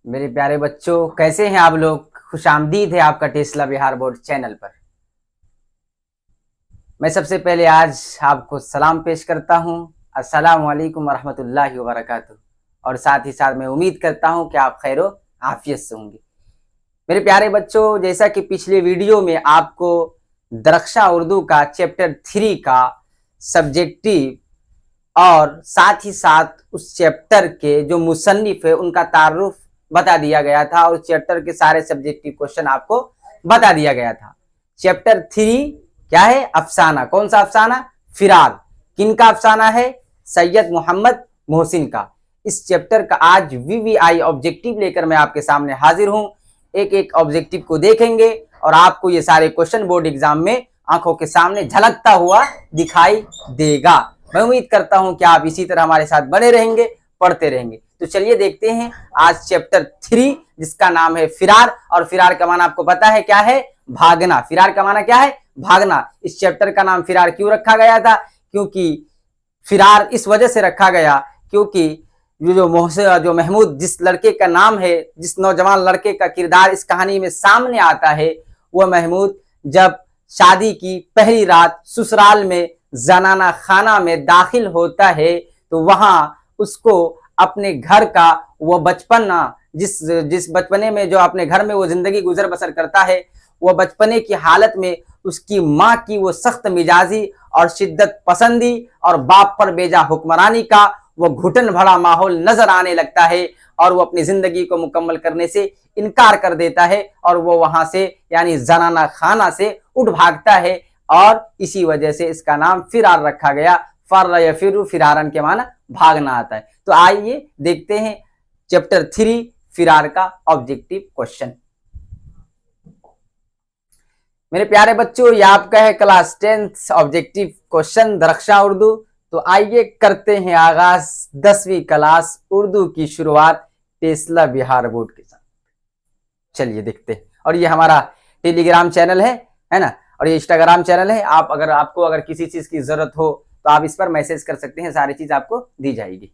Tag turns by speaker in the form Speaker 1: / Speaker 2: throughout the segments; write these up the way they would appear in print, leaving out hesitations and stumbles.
Speaker 1: मेरे प्यारे बच्चों, कैसे हैं आप लोग। खुशामदीद है आपका टेस्ला बिहार बोर्ड चैनल पर। मैं सबसे पहले आज आपको सलाम पेश करता हूं। अस्सलाम वालेकुम वरहमतुल्लाहि वबरकातुहू। और साथ ही साथ मैं उम्मीद करता हूं कि आप खैरो आफियत से होंगे। मेरे प्यारे बच्चों, जैसा कि पिछले वीडियो में आपको दरख्शा उर्दू का चैप्टर 3 का सब्जेक्टिव और साथ ही साथ उस चैप्टर के जो मुसन्निफ है उनका तारुफ बता दिया गया था और चैप्टर के सारे सब्जेक्टिव क्वेश्चन आपको बता दिया गया था। चैप्टर 3 क्या है? अफसाना। कौन सा अफसाना? फिरार। किन का अफसाना है? सैयद मोहम्मद मोहसिन का। इस चैप्टर का आज वीवीआई ऑब्जेक्टिव लेकर मैं आपके सामने हाजिर हूं। एक एक ऑब्जेक्टिव को देखेंगे और आपको ये सारे क्वेश्चन बोर्ड एग्जाम में आंखों के सामने झलकता हुआ दिखाई देगा। मैं उम्मीद करता हूं कि आप इसी तरह हमारे साथ बने रहेंगे, पढ़ते रहेंगे। तो चलिए देखते हैं आज चैप्टर 3 जिसका नाम है फिरार। और फिरार का माना आपको पता है क्या है? भागना। फिरार का माना क्या है? भागना। इस चैप्टर का नाम फिरार क्यों रखा गया था? क्योंकि फिरार इस वजह से रखा गया क्योंकि जो महमूद जिस लड़के का नाम है, जिस नौजवान लड़के का किरदार इस कहानी में सामने आता है, वह महमूद जब शादी की पहली रात ससुराल में जनाना खाना में दाखिल होता है तो वहां उसको अपने घर का वह बचपना जिस बचपने में जो अपने घर में वो जिंदगी गुजर बसर करता है, वह बचपने की हालत में उसकी माँ की वो सख्त मिजाजी और शिद्दत पसंदी और बाप पर बेजा हुक्मरानी का वो घुटन भरा माहौल नजर आने लगता है और वो अपनी जिंदगी को मुकम्मल करने से इनकार कर देता है और वो वहां से यानी जनाना खाना से उठ भागता है और इसी वजह से इसका नाम फिरार रखा गया। फर्र यफिरु फिरारन के माना भागना आता है। तो आइए देखते हैं चैप्टर 3 फिरार का ऑब्जेक्टिव क्वेश्चन। मेरे प्यारे बच्चों, ये आपका है class 10 objective question Darakhshan Urdu. तो आइए करते हैं आगाज 10वीं क्लास उर्दू की शुरुआत टेस्ला बिहार बोर्ड के साथ। चलिए देखते हैं। और ये हमारा टेलीग्राम चैनल है ना, और ये इंस्टाग्राम चैनल है। आप अगर किसी चीज की जरूरत हो तो आप इस पर मैसेज कर सकते हैं, सारी चीज आपको दी जाएगी।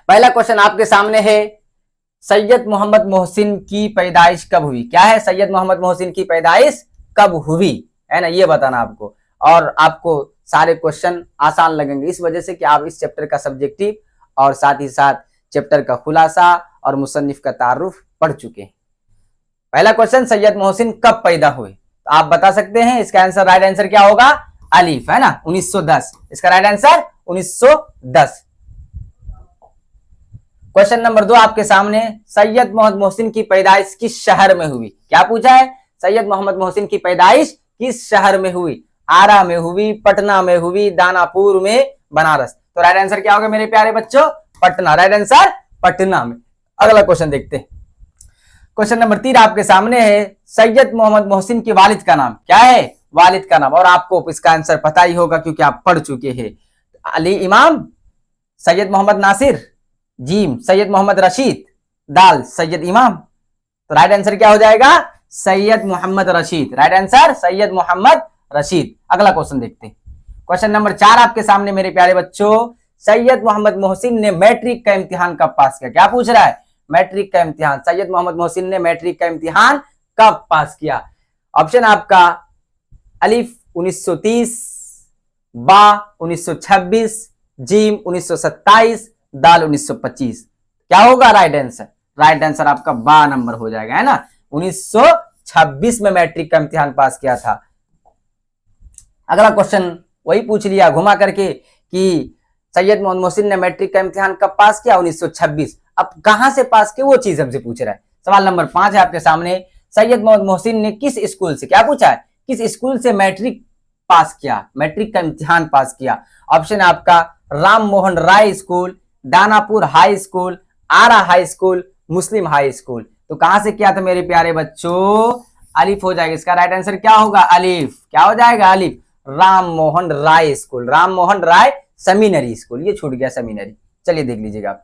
Speaker 1: पहला क्वेश्चन आपके सामने है, सैयद मोहम्मद मोहसिन की पैदाइश कब हुई? क्या है? सैयद मोहम्मद मोहसिन की पैदाइश कब हुई, है ना, ये बताना आपको। और आपको सारे क्वेश्चन आसान लगेंगे इस वजह से कि आप इस चैप्टर का सब्जेक्टिव और साथ ही साथ चैप्टर का खुलासा और मुसन्निफ का तारुफ पढ़ चुके हैं। पहला क्वेश्चन, सैयद मोहसिन कब पैदा हुए? तो आप बता सकते हैं। इसका आंसर, राइट आंसर क्या होगा? अलीफ, है ना, 1910। इसका राइट आंसर 1910। क्वेश्चन नंबर 2 आपके सामने, सैयद मोहम्मद मोहसिन की पैदाइश किस शहर में हुई? क्या पूछा है? सैयद मोहम्मद मोहसिन की पैदाइश किस शहर में हुई? आरा में हुई, पटना में हुई, दानापुर में, बनारस। तो राइट आंसर क्या होगा मेरे प्यारे बच्चों? पटना। राइट आंसर पटना में। अगला क्वेश्चन देखते हैं। क्वेश्चन नंबर 3 आपके सामने है, सैयद मोहम्मद मोहसिन के वालिद का नाम क्या है? वालिद का नाम, और आपको इसका आंसर पता ही होगा क्योंकि आप पढ़ चुके हैं। अली इमाम, सैयद मोहम्मद नासिर, जीम सैयद मोहम्मद रशीद, दाल सैयद इमाम। तो राइट आंसर क्या हो जाएगा? सैयद मोहम्मद रशीद। Right answer Syed Mohammad Rashid. अगला क्वेश्चन देखते हैं। क्वेश्चन नंबर 4 आपके सामने मेरे प्यारे बच्चों, सैयद मोहम्मद मोहसिन ने मैट्रिक का इम्तिहान कब पास किया? क्या पूछ रहा है? मैट्रिक का इम्तिहान। सैयद मोहम्मद मोहसिन ने मैट्रिक का इम्तिहान कब पास किया? ऑप्शन आपका अलिफ 1930, बा 1926, जीम 1927, दाल 1925। क्या होगा राइट आंसर? राइट आंसर आपका बा नंबर हो जाएगा, है ना। 1926 में मैट्रिक का इम्तिहान पास किया था। अगला क्वेश्चन वही पूछ लिया घुमा करके कि सैयद मोहम्मद मोहसिन ने मैट्रिक का इम्तिहान कब पास किया? 1926। अब कहां से पास किया वो चीज हमसे पूछ रहा है। सवाल नंबर 5 है आपके सामने, सैयद मोहम्मद मोहसिन ने किस स्कूल से, क्या पूछा है, किस स्कूल से मैट्रिक पास किया, मैट्रिक का इम्तिहान पास किया? ऑप्शन आपका Ram Mohan Roy school, Danapur high school, आरा हाई स्कूल, मुस्लिम हाई स्कूल। तो कहां से किया था मेरे प्यारे बच्चों? अलिफ हो जाएगा। इसका राइट आंसर क्या होगा? अलिफ। क्या हो जाएगा? अलिफ। Ram Mohan Roy school, Ram Mohan Roy seminary school, ये छूट गया सेमिनरी। चलिए देख लीजिएगा आप।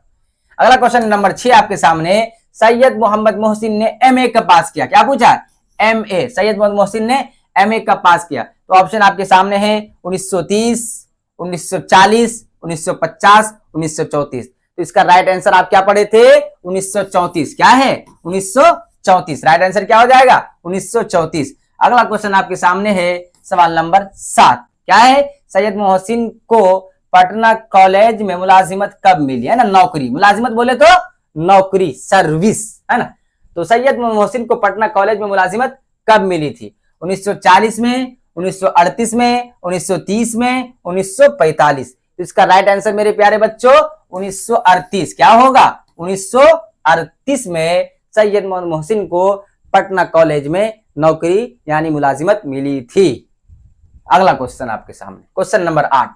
Speaker 1: अगला क्वेश्चन नंबर 6 आपके सामने, सैयद मोहम्मद मोहसिन ने एमए कब पास किया? क्या पूछा है? एमए। सैयद मोहम्मद मोहसिन ने एमए कब पास किया? तो ऑप्शन आपके सामने है 1930, 1940, 1950, 1934। तो इसका राइट आंसर आप क्या पढ़े थे? 1934। क्या है? 1934। राइट आंसर क्या हो जाएगा? 1934। अगला क्वेश्चन आपके सामने है सवाल नंबर 7। क्या है? सैयद मोहसिन को पटना कॉलेज में मुलाजिमत कब मिली? है ना, नौकरी। मुलाजिमत बोले तो नौकरी, सर्विस, है ना। तो सैयद मोहसिन को पटना कॉलेज में मुलाजिमत कब मिली थी? 1940 में, 1938 में, 1930 में, 1945। तो इसका राइट आंसर मेरे प्यारे बच्चों 1938। क्या होगा? 1938 में सैयद मोहसिन को पटना कॉलेज में नौकरी यानी मुलाजिमत मिली थी। अगला क्वेश्चन आपके सामने, क्वेश्चन नंबर 8।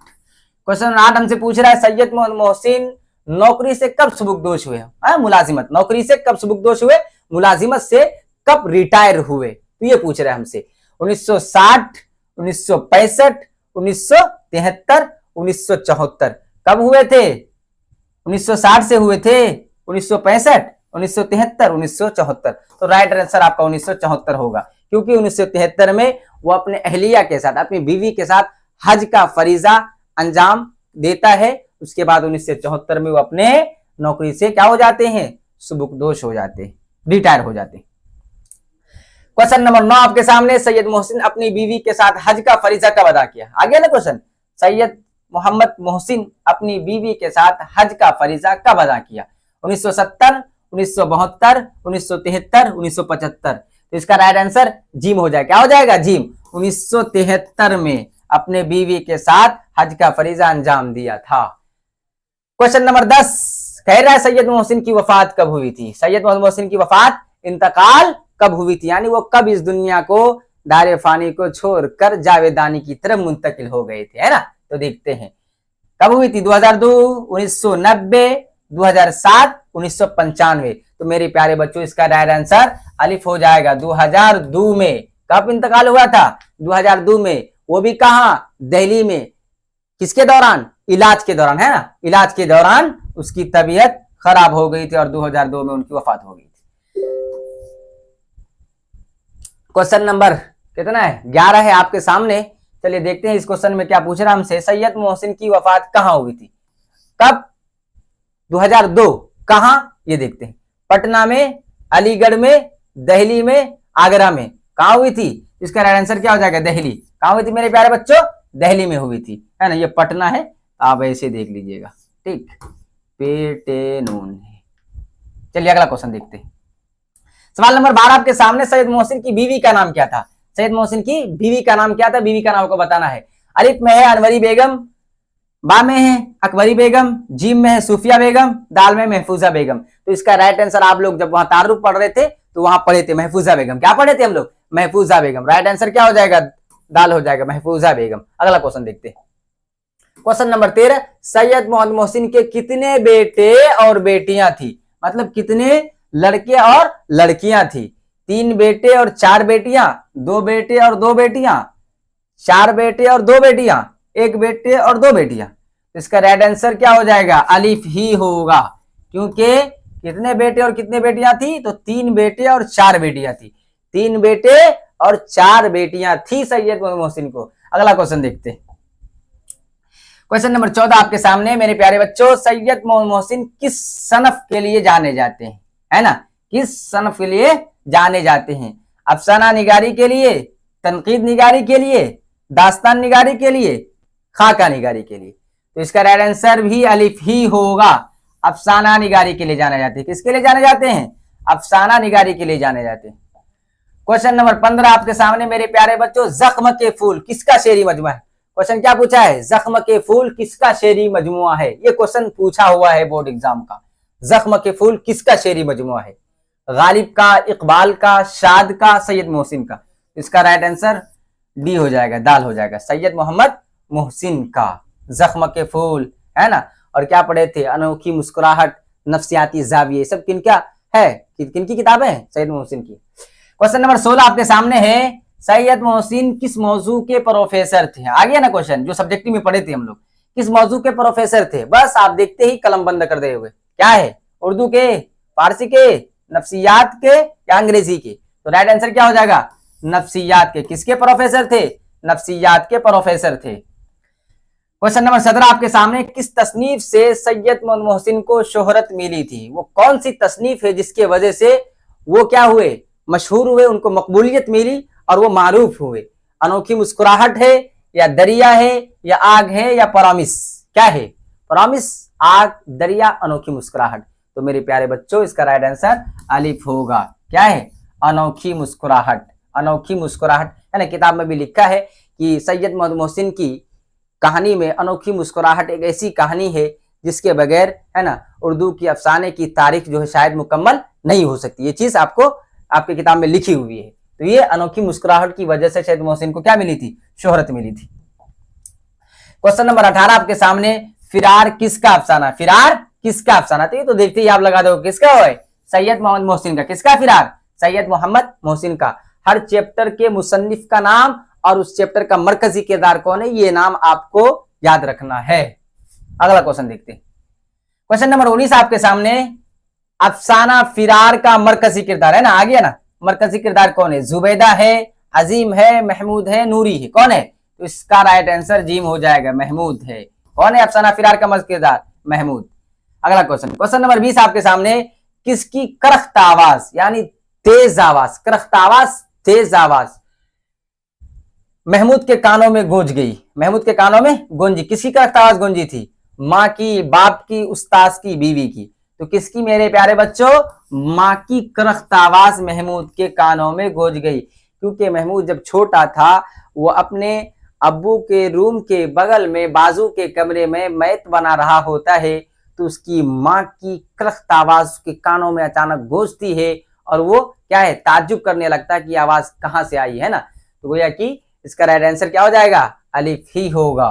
Speaker 1: क्वेश्चन नंबर 8 हमसे पूछ रहा है सैयद मोहसिन नौकरी से कब सुबुकदोश हुए? मुलाजिमत, नौकरी से कब सुबुकदोश हुए? मुलाजिमत से कब रिटायर हुए? तो ये पूछ रहे हैं हमसे। 1960, 1965, 1973, 1974। कब हुए थे? 1960 से हुए थे, 1965, 1973, 1974। तो राइट आंसर आपका 1974 होगा, क्योंकि 1973 में वो अपने अहलिया के साथ, अपनी बीवी के साथ हज का फरीजा अंजाम देता है। उसके बाद 1974 में वो अपने नौकरी से क्या हो जाते हैं? सुबुकदोश हो जाते हैं, रिटायर हो जाते हैं। क्वेश्चन नंबर 9 आपके सामने, सैयद मोहसिन अपनी बीवी के साथ हज का फरीजा कब अदा किया? आ गया ना क्वेश्चन। सैयद मोहम्मद मोहसिन अपनी बीवी के साथ हज का फरीजा कब अदा किया? 1970, 1972, 1973, 1975। तो इसका राइट आंसर जिम हो जाएगा। क्या हो जाएगा? जिम। 1973 में अपने बीवी के साथ हज का फरीजा अंजाम दिया था। क्वेश्चन नंबर 10 कह रहा है सैयद मोहसिन की वफात कब हुई थी? सैयद मोहसिन की वफात, इंतकाल कब हुई थी? यानी वो कब इस दुनिया को, दारे फानी को छोड़कर जावेदानी की तरफ मुंतकिल हो गए थे, है ना। तो देखते हैं कब हुई थी। 2002, 1990, 2007, 1995। तो मेरे प्यारे बच्चों इसका राइट आंसर अलिफ हो जाएगा। 2002 में कब इंतकाल हुआ था? 2002 में। वो भी कहां? दिल्ली में। किसके दौरान? इलाज के दौरान, है ना। इलाज के दौरान उसकी तबीयत खराब हो गई थी और 2002 में उनकी वफात हो गई थी। क्वेश्चन नंबर कितना है? 11 है आपके सामने। चलिए देखते हैं इस क्वेश्चन में क्या पूछ रहा है हमसे। सैयद मोहसिन की वफात कहां हुई थी? कब? 2002। कहां? ये देखते हैं। पटना में, अलीगढ़ में, दिल्ली में, आगरा में। कहां हुई थी? इसका राइट आंसर क्या हो जाएगा? दिल्ली। कहां हुई थी मेरे प्यारे बच्चों? दिल्ली में हुई थी, है ना। ये पटना है, आप ऐसे देख लीजिएगा, ठीक। पेटेनून। चलिए अगला क्वेश्चन देखते हैं। सवाल नंबर 12 आपके सामने, सैयद मोहसिन की बीवी का नाम क्या था? सैयद मोहसिन की बीवी का नाम क्या था? बीवी का नाम को बताना है। अलिफ में है अनवरी बेगम, बा में है अकबरी बेगम, जीम में है सूफिया बेगम, दाल में महफूजा बेगम। तो इसका राइट आंसर आप लोग जब वहां तारुफ पढ़ रहे थे तो वहां पढ़े थे महफूजा बेगम। क्या पढ़े थे हम लोग? महफूजा बेगम। राइट आंसर क्या हो जाएगा? दाल हो जाएगा, महफूजा बेगम। अगला क्वेश्चन देखते हैं। क्वेश्चन नंबर 13, सैयद मोहम्मद मोहसिन के कितने बेटे और बेटियां थी? मतलब कितने लड़के और लड़कियां थी? 3 बेटे और 4 बेटियां, 2 बेटे और 2 बेटियां, 4 बेटे और 2 बेटियां, 1 बेटे और 2 बेटियां। इसका राइट आंसर क्या हो जाएगा? अलिफ ही होगा, क्योंकि कितने बेटे और कितने बेटियां थी? तो 3 बेटे और 4 बेटियां थी। 3 बेटे और 4 बेटियां थी सैयद मोहसिन को। अगला क्वेश्चन देखते हैं। क्वेश्चन नंबर 14 आपके सामने मेरे प्यारे बच्चों, सैयद मोहसिन किस सनफ के लिए जाने जाते हैं? है ना, किस सनफ के लिए जाने जाते हैं? अफसाना निगारी के लिए, तनकीद निगारी के लिए, दास्तान निगारी के लिए, खाका निगारी के लिए। तो इसका राइट आंसर भी अलिफ ही होगा। अफसाना निगारी के लिए जाने जाते हैं। किसके लिए जाने जाते हैं? अफसाना निगारी के लिए जाने जाते हैं। क्वेश्चन नंबर 15 आपके सामने मेरे प्यारे बच्चों, जख्म के फूल किसका शेरी मजमुआ है? क्वेश्चन क्या पूछा है? जख्म के फूल किसका शेरी मजमुआ है? ये क्वेश्चन पूछा हुआ है बोर्ड एग्जाम का। जख्म के फूल किसका शेरी मजमुआ है? गालिब का, इकबाल का, शाद का, सैयद मोहसिन का। इसका राइट आंसर डी हो जाएगा, दाल हो जाएगा, सैयद मोहम्मद मोहसिन का। जख्म के फूल, है ना। और क्या पढ़े थे? अनोखी मुस्कुराहट, नफ्सियाती जाविये, सब किनका है? किनकी किताबें हैं? सैयद मोहसिन की। क्वेश्चन नंबर 16 आपके सामने है, सैयद मोहसिन किस मौजू के प्रोफेसर थे? आ गया ना क्वेश्चन, जो सब्जेक्टिव में पढ़े थे हम लोग। किस मौजू के प्रोफेसर थे? बस आप देखते ही कलम बंद कर दे हुए। क्या है? उर्दू के, फारसी के, नफ्सियात के या अंग्रेजी के? तो राइट आंसर क्या हो जाएगा? नफ्सियात के। किसके प्रोफेसर थे? नफ्सियात के प्रोफेसर थे। क्वेश्चन नंबर 17 आपके सामने, किस तसनीफ से सैयद मोहम्मद मोहसिन को शोहरत मिली थी? वो कौन सी तसनीफ है जिसके वजह से वो क्या हुए, मशहूर हुए, उनको मकबूलियत मिली और वो मारूफ हुए? अनोखी मुस्कुराहट है, या दरिया है, या आग है, या प्रॉमिस? क्या है? प्रॉमिस, आग, दरिया, अनोखी मुस्कुराहट। तो मेरे प्यारे बच्चों इसका राइट आंसर अलिफ होगा। क्या है? अनोखी मुस्कुराहट। अनोखी मुस्कुराहट है ना, किताब में भी लिखा है कि सैयद मोहम्मद मोहसिन की कहानी में अनोखी मुस्कुराहट एक ऐसी कहानी है जिसके बगैर है ना उर्दू की अफसाने की तारीख जो है शायद मुकम्मल नहीं हो सकती। ये चीज आपको आपकी किताब में लिखी हुई है। तो ये अनोखी मुस्कुराहट की वजह से सैयद मोहसिन को क्या मिली थी? शोहरत मिली थी। क्वेश्चन नंबर 18 आपके सामने, फिरार किसका अफसाना? फिरार किसका अफसाना? तो ये तो देखते ही आप लगा दो किसका है, सैयद मोहम्मद मोहसिन का। किसका फिरार? सैयद मोहम्मद मोहसिन का। हर चैप्टर के मुसन्निफ का नाम और उस चैप्टर का मरकजी किरदार कौन है, ये नाम आपको याद रखना है। अगला क्वेश्चन देखते हैं। क्वेश्चन नंबर 19 आपके सामने, अफसाना फिरार का मरकजी किरदार है ना, आ गया ना, मरकजी किरदार कौन है? जुबैदा है, अजीम है, महमूद है, नूरी है? कौन है? तो इसका राइट आंसर जीम हो जाएगा, महमूद है। कौन है अफसाना फिरार का मरकजी किरदार? महमूद। अगला क्वेश्चन, क्वेश्चन नंबर 20 आपके सामने, किसकी करख्त आवाज यानी तेज आवाज, करख्त आवाज, तेज आवाज महमूद के कानों में गूंज गई? महमूद के कानों में गूंजी। किसकी करख्त आवाज गूंजी थी? माँ की, बाप की, उस्ताद की, बीवी की? तो किसकी मेरे प्यारे बच्चों? माँ की करख्त आवाज महमूद के कानों में गूंज गई, क्योंकि महमूद जब छोटा था वो अपने अब्बू के रूम के बगल में बाजू के कमरे में मैत बना रहा होता है, तो उसकी माँ की करख्त आवाज उसके कानों में अचानक गूंजती है और वो क्या है, ताज्जुब करने लगता है कि आवाज कहां से आई है ना। तो गोया कि इसका राइट आंसर क्या हो जाएगा? अलिफ ही होगा।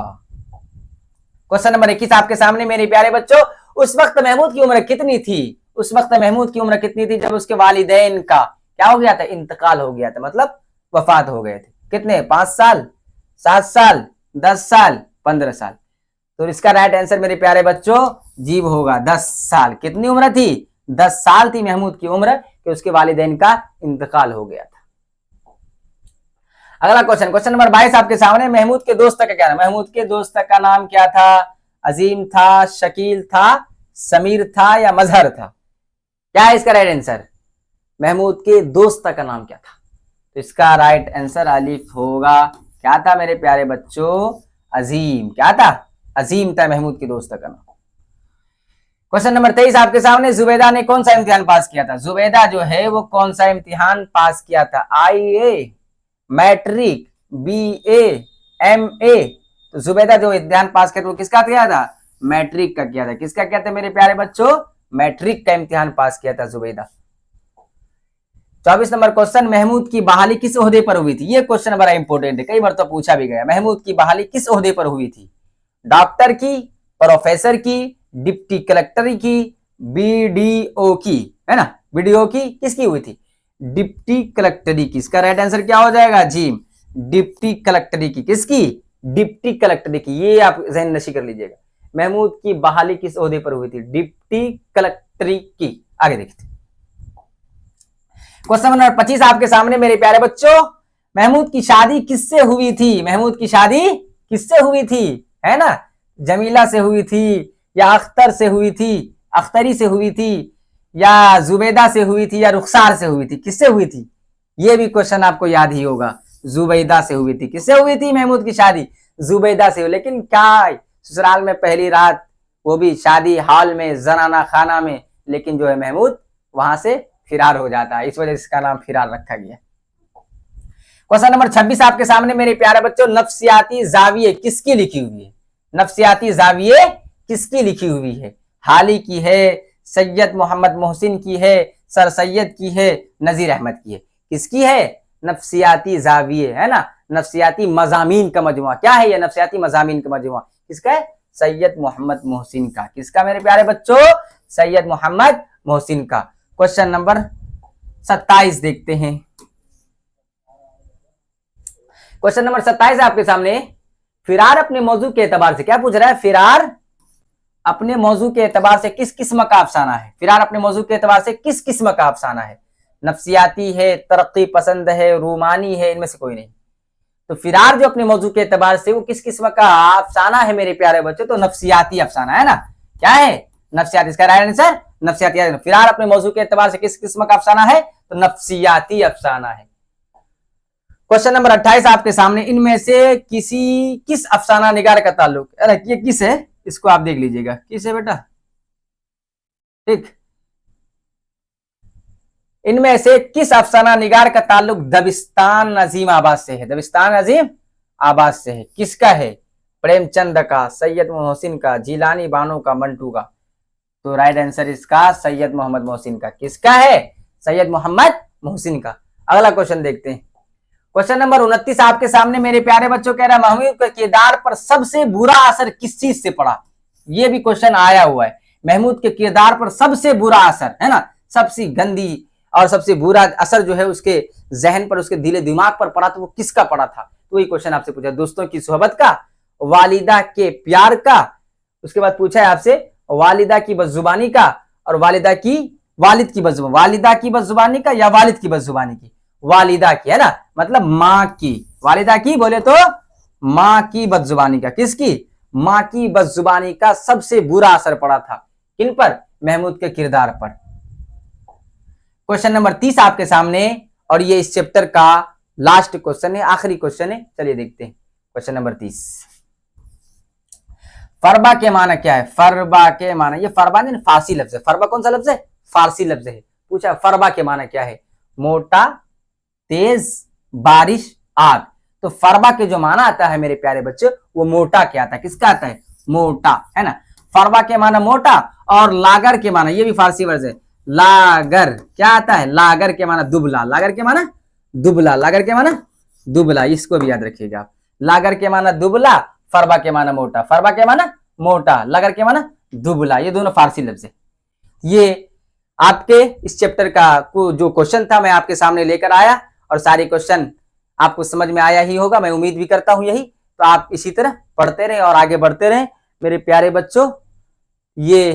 Speaker 1: क्वेश्चन नंबर 21 आपके सामने मेरे प्यारे बच्चों, उस वक्त महमूद की उम्र कितनी थी? उस वक्त महमूद की उम्र कितनी थी जब उसके वालिदैन का क्या हो गया था? इंतकाल हो गया था, मतलब वफात हो गए थे। कितने? 5 साल, 7 साल, 10 साल, 15 साल? तो इसका राइट आंसर मेरे प्यारे बच्चों जीव होगा, 10 साल। कितनी उम्र थी? 10 साल थी महमूद की उम्र कि उसके वालिदैन का इंतकाल हो गया था। अगला क्वेश्चन, क्वेश्चन नंबर 22 आपके सामने, महमूद के दोस्त का क्या नाम? महमूद के दोस्त का नाम क्या था? अजीम था, शकील था, समीर था, या मजहर था? क्या है इसका राइट आंसर? महमूद के दोस्त का नाम क्या था? तो इसका राइट आंसर अलिफ होगा। क्या था मेरे प्यारे बच्चों? अजीम। क्या था? अजीम था महमूद के दोस्त का नाम। क्वेश्चन नंबर 23 आपके सामने, जुबैदा ने कौन सा इम्तिहान पास किया था? जुबैदा जो है वो कौन सा इम्तिहान पास किया था? IA, matric, BA, MA? तो जुबैदा जो इम्तिहान पास किया था वो किसका किया था? मैट्रिक का किया था। किसका किया था मेरे प्यारे बच्चों? मैट्रिक का इम्तिहान पास किया था जुबैदा। 24 नंबर क्वेश्चन, महमूद की बहाली किस ओहदे पर हुई थी? ये क्वेश्चन बड़ा इंपॉर्टेंट है, कई बार तो पूछा भी गया। महमूद की बहाली किस ओहदे पर हुई थी? डॉक्टर की, प्रोफेसर की, डिप्टी कलेक्टर की, BDO की? है ना, BDO की किसकी हुई थी? डिप्टी कलेक्टरी की। इसका राइट आंसर क्या हो जाएगा? जी, डिप्टी कलेक्टरी की। किसकी? डिप्टी कलेक्टरी की। ये आप ज़हन नशी कर लीजिएगा। महमूद की बहाली किस ओहदे पर हुई थी? डिप्टी कलेक्टरी की। आगे देखते हैं। क्वेश्चन नंबर 25 आपके सामने मेरे प्यारे बच्चों, महमूद की शादी किससे हुई थी? महमूद की शादी किससे हुई थी? है ना, जमीला से हुई थी, या अख्तर से हुई थी, अख्तरी से हुई थी, या जुबैदा से हुई थी, या रुखसार से हुई थी? किससे हुई थी? ये भी क्वेश्चन आपको याद ही होगा। जुबैदा से हुई थी। किससे हुई थी महमूद की शादी? जुबैदा से हुई। लेकिन क्या ससुराल में पहली रात, वो भी शादी हॉल में, जनाना खाना में, लेकिन जो है महमूद वहां से फिरार हो जाता है, इस वजह से इसका नाम फिरार रखा गया। क्वेश्चन नंबर 26 आपके सामने मेरे प्यारे बच्चों, नफ्सियाती जाविये किसकी लिखी हुई है? नफ्सियाती जाविये किसकी लिखी हुई है? हाली की है, सैयद मोहम्मद मोहसिन की है, सर सैयद की है, नजीर अहमद की है? किसकी है? नफ्सियाती जाविये, है ना, नफ्सियाती मजामीन का मजमुआ। क्या है ये? नफ्सियाती मजामीन का मजमुआ। किसका है? सैयद मोहम्मद मोहसिन का। किसका मेरे प्यारे बच्चों? सैयद मोहम्मद मोहसिन का। क्वेश्चन नंबर 27 देखते हैं। क्वेश्चन नंबर 27 आपके सामने, फिरार अपने मौजू के एतबार से, क्या पूछ रहा है? फिरार अपने मौजू के एतबार से किस किस्म का अफसाना है? फिरार अपने मौजू के एतबार से किस किस्म का अफसाना है? नफ्सियाती है, तरक्की पसंद है, रूमानी है, इनमें से कोई नहीं। तो फिरार जो अपने मौजू के एतबार से वो किस किस्म का अफसाना है मेरे प्यारे बच्चों? तो नफ्सियाती अफसाना है ना। क्या है? नफ्सियाती। इसका राइट आंसर नफ्सियाती। फिरार अपने मौजू के एतबार से किस किस्म का अफसाना है? तो नफ्सियाती अफसाना है। क्वेश्चन नंबर 28 आपके सामने, इनमें से किस अफसाना निगार का ताल्लुक, अरे ये किस है, इसको आप देख लीजिएगा, किस है बेटा? ठीक, इनमें से किस अफसाना निगार का ताल्लुक दबिस्तान अजीम आबाद से है? दबिस्तान अजीम आबाद से है। किसका है? प्रेमचंद का, सैयद मोहसिन का, जिलानी बानो का, मंटू का। तो राइट आंसर इसका सैयद मोहम्मद मोहसिन का। किसका है? सैयद मोहम्मद मोहसिन का। अगला क्वेश्चन देखते हैं। क्वेश्चन नंबर 29 आपके सामने मेरे प्यारे बच्चों, कह रहा है महमूद के किरदार पर सबसे बुरा असर किस चीज से पड़ा? ये भी क्वेश्चन आया हुआ है। महमूद के किरदार पर सबसे बुरा असर, है ना, सबसे गंदी और सबसे बुरा असर जो है उसके जहन पर, उसके दिले दिमाग पर पड़ा, तो वो किसका पड़ा था? तो ये क्वेश्चन आपसे पूछा, दोस्तों की सोहबत का, वालिदा के प्यार का, उसके बाद पूछा है आपसे वालिदा की बदजुबानी का, और वालिद की बदजुबानी, वालिदा की बदजुबानी का या वालिद की बदजुबानी की? वालिदा की, है ना, मतलब माँ की। वालिदा की बोले तो माँ की बदजुबानी का। किसकी? माँ की बदजुबानी का सबसे बुरा असर पड़ा था। किन पर? महमूद के किरदार पर। क्वेश्चन नंबर 30 आपके सामने, और ये इस चैप्टर का लास्ट क्वेश्चन है, आखिरी क्वेश्चन है। चलिए देखते हैं क्वेश्चन नंबर 30। फरबा के माना क्या है? फरबा के माना, ये फरबा नहीं, फारसी लफ्ज है। फरबा कौन सा लफ्ज है? फारसी लफ्ज है। पूछा फरबा के माना क्या है? मोटा, तेज, बारिश, आग। तो फरबा के जो माना आता है मेरे प्यारे बच्चे, वो मोटा के आता है। किसका आता है? मोटा, है ना। फरबा के माना मोटा, और लागर के माना, ये भी फारसी वर्ड है, लागर क्या आता है? लागर के माना दुबला। लागर के माना दुबला। लागर के माना दुबला, इसको भी याद रखिएगा आप। लागर के माना दुबला, फरबा के माना मोटा। फरबा के माना मोटा, लागर के माना दुबला। ये दोनों फारसी लफ्ज है। ये आपके इस चैप्टर का जो क्वेश्चन था मैं आपके सामने लेकर आया, और सारे क्वेश्चन आपको समझ में आया ही होगा, मैं उम्मीद भी करता हूं यही। तो आप इसी तरह पढ़ते रहें और आगे बढ़ते रहें मेरे प्यारे बच्चों। ये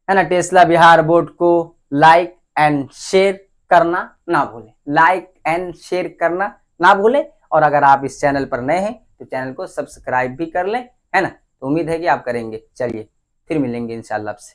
Speaker 1: है ना, टेस्ला बिहार बोर्ड को लाइक एंड शेयर करना ना भूलें। लाइक एंड शेयर करना ना भूलें। और अगर आप इस चैनल पर नए हैं तो चैनल को सब्सक्राइब भी कर लें, है ना। तो उम्मीद है कि आप करेंगे। चलिए फिर मिलेंगे इंशाल्लाह आपसे।